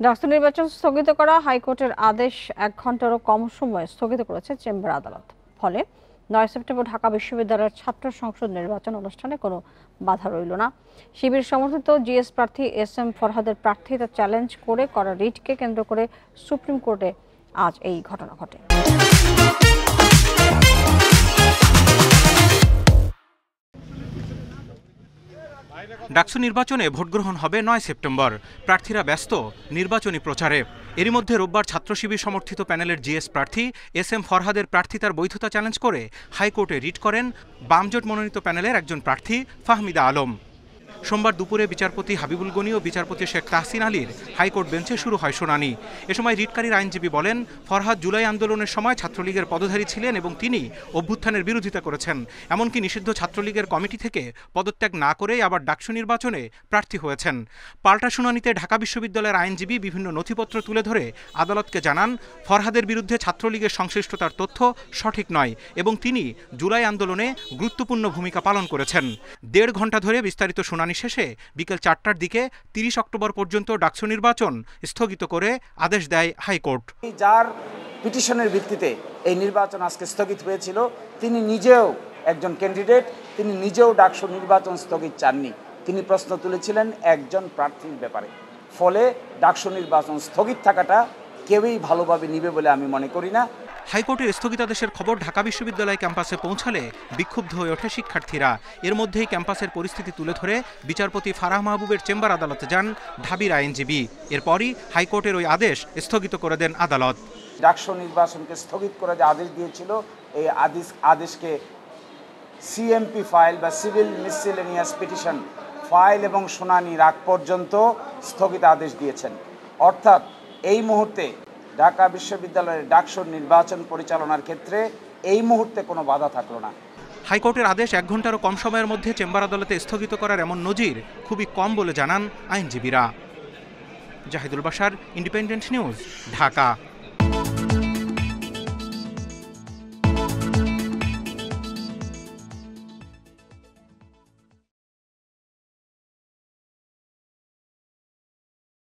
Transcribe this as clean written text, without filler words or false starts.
ডাকসু নির্বাচন স্থগিত করা হাইকোর্টের আদেশ 1 ঘন্টারও কম সময়ে স্থগিত করেছে চেম্বার আদালত। ফলে 9 সেপ্টেম্বর ঢাকা বিশ্ববিদ্যালয়ের ছাত্র সংসদ নির্বাচন অনুষ্ঠানে কোনো বাধা রইল না। শিবির সমর্থিত জিএস প্রার্থী SM ফরহাদের প্রার্থিতা চ্যালেঞ্জ করে করা রিটকে কেন্দ্র করে সুপ্রিম কোর্টে আজ এই ঘটনা ঘটে। ডাকসু নির্বাচনে ভোটগ্রহণ হবে 9 সেপ্টেম্বর। প্রার্থীরা ব্যস্ত নির্বাচনী প্রচারে। এরই মধ্যে রোববার ছাত্র শিবির সমর্থিত প্যানেলের জিএস প্রার্থী SM ফরহাদের প্রার্থিতার বৈধতা চ্যালেঞ্জ করে হাইকোর্টে রিট করেন বামজোট মনোনীত প্যানেলের একজন প্রার্থী ফাহমিদা আলম। সোমবার দুপুরে বিচারপতি হাবিবুল গনি ও বিচারপতি শেখ তাহসিন আলীর হাইকোর্ট বেঞ্চে শুরু হয় শুনানি। এ সময় রিটকারীর আইনজীবী বলেন, ফরহাদ জুলাই আন্দোলনের সময় ছাত্রলীগের পদধারী ছিলেন এবং তিনি অভ্যুত্থানের বিরোধিতা করেছেন। এমনকি নিষিদ্ধ ছাত্রলীগের কমিটি থেকে পদত্যাগ না করেই আবার ডাকসু নির্বাচনে প্রার্থী হয়েছেন। পাল্টা শুনানিতে ঢাকা বিশ্ববিদ্যালয়ের আইনজীবী বিভিন্ন নথিপত্র তুলে ধরে আদালতকে জানান, ফরহাদের বিরুদ্ধে ছাত্রলীগের সংশ্লিষ্টতার তথ্য সঠিক নয় এবং তিনি জুলাই আন্দোলনে গুরুত্বপূর্ণ ভূমিকা পালন করেছেন। 1.5 ঘন্টা ধরে বিস্তারিত শুনানি শেষে বিকেল 4টার দিকে 30 অক্টোবর পর্যন্ত ডাকসু নির্বাচন স্থগিত করে আদেশ দেয় হাইকোর্ট। যার পিটিশনের ভিত্তিতে এই নির্বাচন আজকে স্থগিত হয়েছিল, তিনি নিজেও একজন ক্যান্ডিডেট, তিনি নিজেও ডাকসু নির্বাচন স্থগিত চাননি। তিনি প্রশ্ন তুলেছিলেন একজন প্রার্থীর ব্যাপারে। ফলে ডাকসু নির্বাচন স্থগিত থাকাটা কেউই ভালোভাবে নিবে বলে আমি মনে করি না। হাইকোর্টের স্থগিতাদেশের খবর ঢাকা বিশ্ববিদ্যালয় ক্যাম্পাসে পৌঁছালে বিক্ষুব্ধ হয়ে ওঠে শিক্ষার্থীরা। এর মধ্যেই ক্যাম্পাসের পরিস্থিতি তুলে ধরে বিচারপতি ফারাহ মাহবুবের চেম্বার আদালতে যান ঢাবির আইনজীবী। এরপরই হাইকোর্টের ওই আদেশ স্থগিত করে দেন আদালত। ডাকসু নির্বাচনকে স্থগিত করে যে আদেশ দিয়েছিল, এই আদেশকে সিএমপি ফাইল বা সিভিল মিসসেলেনিয়াস পিটিশন ফাইল এবং শুনানির আগ পর্যন্ত স্থগিত আদেশ দিয়েছেন। অর্থাৎ এই মুহূর্তে ঢাকা বিশ্ববিদ্যালয়ের ডাকসুর নির্বাচন পরিচালনার ক্ষেত্রে এই মুহূর্তে কোনো বাধা থাকলো না। হাইকোর্টের আদেশ 1 ঘন্টারও কম সময়ের মধ্যে চেম্বার আদালতে স্থগিত করার এমন নজির খুবই কম বলে জানান আইনজীবীরা। Zahidul Bashar, independent news, Dhaka.